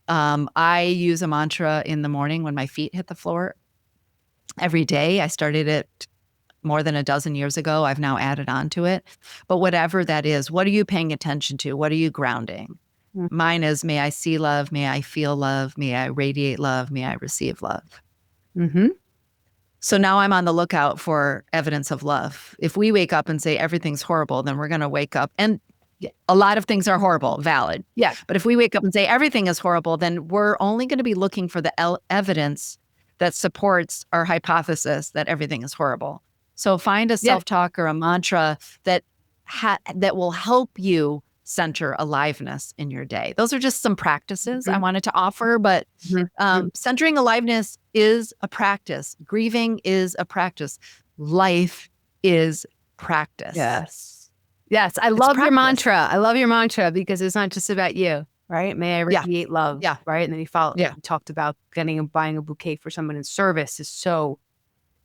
I use a mantra in the morning when my feet hit the floor every day. I started it more than a dozen years ago. I've now added on to it. But whatever that is, what are you paying attention to? What are you grounding? Mine is, may I see love, may I feel love, may I radiate love, may I receive love. So now I'm on the lookout for evidence of love. If we wake up and say everything's horrible, then we're going to wake up, and a lot of things are horrible, valid. Yeah. But if we wake up and say everything is horrible, then we're only going to be looking for the evidence that supports our hypothesis that everything is horrible. So find a self-talk or a mantra that will help you center aliveness in your day. Those are just some practices I wanted to offer, but centering aliveness is a practice. Grieving is a practice. Life is practice. Yes, I love your mantra. I love your mantra because it's not just about you, right? May I radiate love, right? And then you talked about buying a bouquet for someone in service is so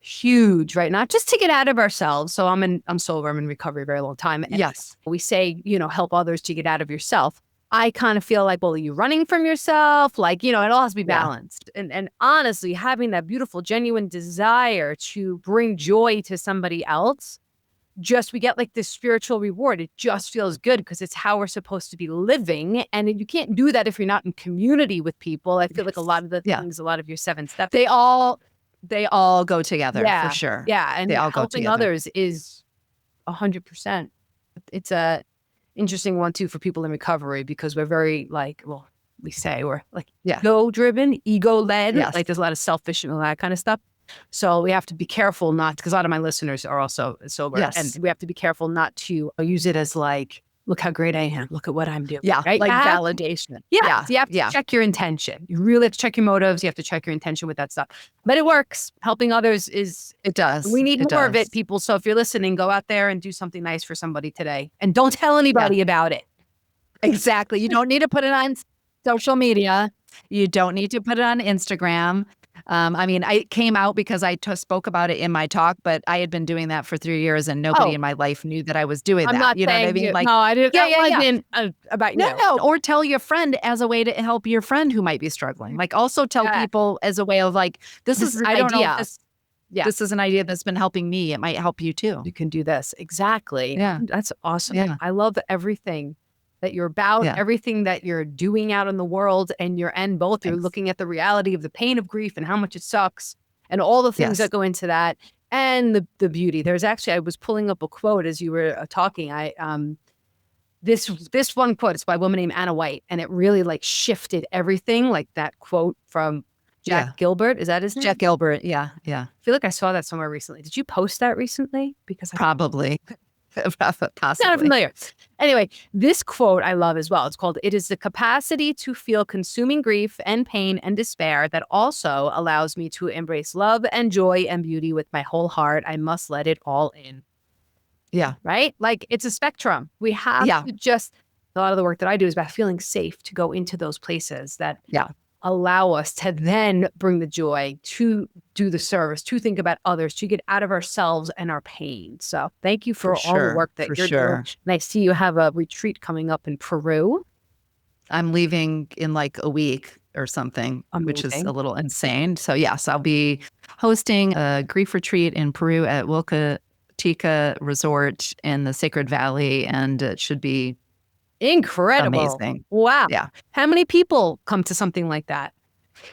huge, right? Not just to get out of ourselves. So I'm sober, I'm in recovery a very long time. And we say, help others to get out of yourself. I kind of feel like, well, are you running from yourself? Like, it all has to be balanced. And honestly, having that beautiful, genuine desire to bring joy to somebody else, we get like this spiritual reward. It just feels good because it's how we're supposed to be living. And you can't do that if you're not in community with people. I feel like a lot of the things, a lot of your 7 steps, they all go together for sure. Yeah. And helping others is 100%. It's a interesting one too for people in recovery because we're very we say we're like ego driven, ego led. Like there's a lot of selfish and all that kind of stuff. So we have to be careful not, because a lot of my listeners are also sober. Yes. And we have to be careful not to use it as like, look how great I am. Look at what I'm doing. Yeah. Right? Like validation. Yeah. You have to check your intention. You really have to check your motives. You have to check your intention with that stuff. But it works. Helping others It does. We need more of it, people. So if you're listening, go out there and do something nice for somebody today. And don't tell anybody about it. Exactly. You don't need to put it on social media. You don't need to put it on Instagram. I mean, I came out because I spoke about it in my talk, but I had been doing that for 3 years and nobody in my life knew that I was doing that. I'm not you know saying what I mean? you, Like, no, I didn't. About you. No. Or tell your friend as a way to help your friend who might be struggling. Like also tell people as a way of like, this is an I don't idea. know. This is an idea that's been helping me. It might help you too. You can do this. Exactly. Yeah. That's awesome. Yeah. I love everything that you're about, everything that you're doing out in the world, and you're both. You're looking at the reality of the pain of grief and how much it sucks and all the things that go into that, and the beauty. There's actually, I was pulling up a quote as you were talking. This one quote, it's by a woman named Anna White, and it really like shifted everything. Like that quote from Jack Gilbert. Is that his name? Jack Gilbert. Yeah. Yeah. I feel like I saw that somewhere recently. Did you post that recently? Because Probably. Possibly. Not familiar. Anyway, this quote I love as well. It's called, "It is the capacity to feel consuming grief and pain and despair that also allows me to embrace love and joy and beauty with my whole heart. I must let it all in." Yeah. Right? Like it's a spectrum. We have to just, a lot of the work that I do is about feeling safe to go into those places that allow us to then bring the joy, to do the service, to think about others, to get out of ourselves and our pain. So thank you for all the work that you're doing. And I see you have a retreat coming up in Peru. I'm leaving in like a week or something, which is a little insane. So yes, I'll be hosting a grief retreat in Peru at Wilcatica Resort in the Sacred Valley, and it should be incredible. Amazing. Wow. Yeah. How many people come to something like that?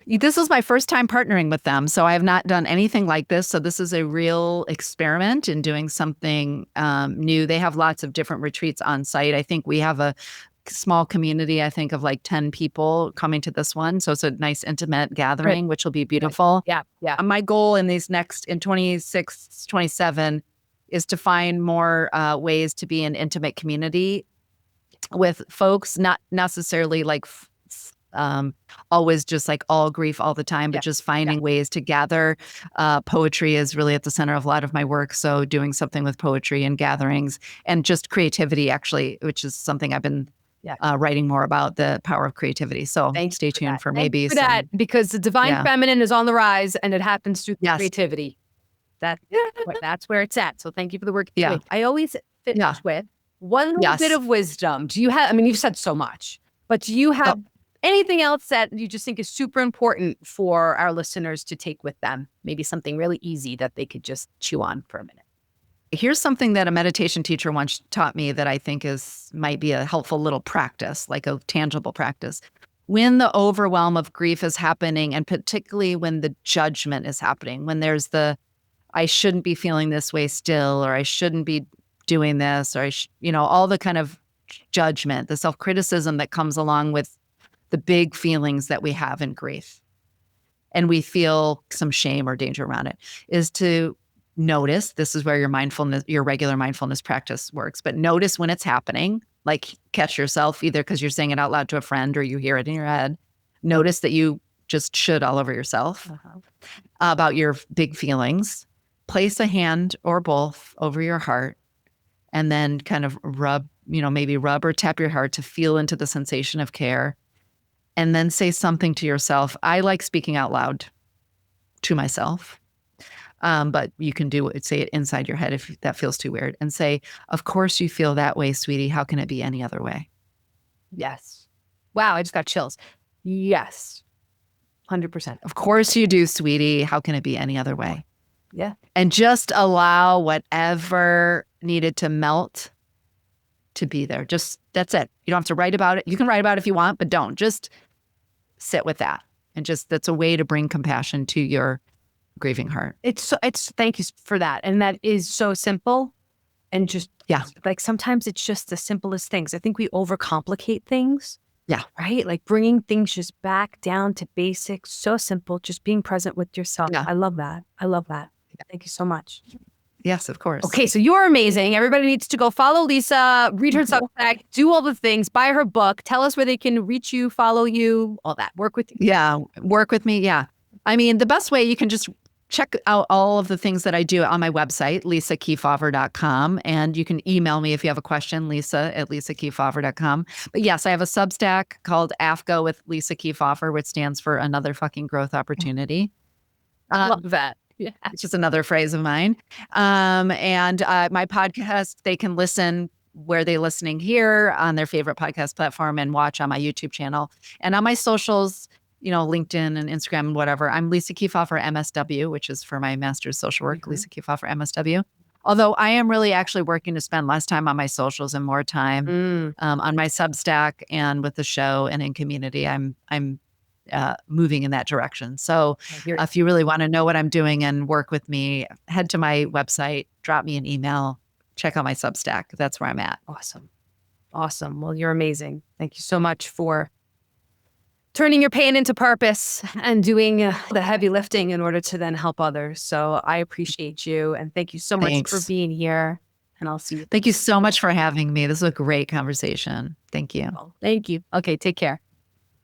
This is my first time partnering with them, so I have not done anything like this. So this is a real experiment in doing something new. They have lots of different retreats on site. I think we have a small community, I think, of like 10 people coming to this one. So it's a nice intimate gathering, which will be beautiful. Yeah. Yeah. My goal in these in 26, 27 is to find more ways to be an intimate community with folks, not necessarily like always just like all grief all the time, but just finding ways to gather. Poetry is really at the center of a lot of my work. So doing something with poetry and gatherings and just creativity, actually, which is something I've been writing more about, the power of creativity. So stay tuned for maybe that, because the divine feminine is on the rise, and it happens through creativity. That's where it's at. So thank you for the work. Yeah. I always finish with one little bit of wisdom. Do you have, I mean, you've said so much, but do you have anything else that you just think is super important for our listeners to take with them? Maybe something really easy that they could just chew on for a minute. Here's something that a meditation teacher once taught me that I think might be a helpful little practice, like a tangible practice. When the overwhelm of grief is happening, and particularly when the judgment is happening, when there's I shouldn't be feeling this way still, or I shouldn't be doing this, or all the kind of judgment, the self-criticism that comes along with the big feelings that we have in grief, and we feel some shame or danger around it, is to notice. This is where your regular mindfulness practice works, but notice when it's happening, like catch yourself either because you're saying it out loud to a friend or you hear it in your head. Notice that you just should all over yourself about your big feelings. Place a hand or both over your heart, and then kind of maybe rub or tap your heart to feel into the sensation of care. And then say something to yourself. I like speaking out loud to myself, but you can say it inside your head if that feels too weird, and say, "Of course you feel that way, sweetie. How can it be any other way?" Yes. Wow, I just got chills. Yes. 100%. Of course you do, sweetie. How can it be any other way? Yeah. And just allow whatever needed to melt to be there. Just, that's it. You don't have to write about it. You can write about it if you want, but don't. Just sit with that. And that's a way to bring compassion to your grieving heart. Thank you for that. And that is so simple. And just, like sometimes it's just the simplest things. I think we overcomplicate things. Yeah. Right? Like bringing things just back down to basics. So simple. Just being present with yourself. Yeah. I love that. I love that. Thank you so much. Yes, of course. Okay, so you're amazing. Everybody needs to go follow Lisa, read her Substack, do all the things, buy her book. Tell us where they can reach you, follow you, all that. Work with you. Yeah, work with me. Yeah. I mean, the best way, you can just check out all of the things that I do on my website, lisakeefauver.com. And you can email me if you have a question, lisa@lisakeefauver.com. But yes, I have a Substack called AFGO with Lisa Keefauver, which stands for Another Fucking Growth Opportunity. Love that. Yeah. It's just another phrase of mine. And my podcast, they can listen where they're listening here on their favorite podcast platform and watch on my YouTube channel. And on my socials, LinkedIn and Instagram and whatever, I'm Lisa Keefauver MSW, which is for my master's social work, Lisa Keefauver MSW. Although I am really actually working to spend less time on my socials and more time on my Substack and with the show and in community. I'm moving in that direction. So if you really want to know what I'm doing and work with me, head to my website, drop me an email, check out my Substack. That's where I'm at. Awesome. Awesome. Well, you're amazing. Thank you so much for turning your pain into purpose and doing the heavy lifting in order to then help others. So I appreciate you. And thank you so much for being here. And I'll see you. Thank you so much for having me. This was a great conversation. Thank you. Thank you. Okay, take care.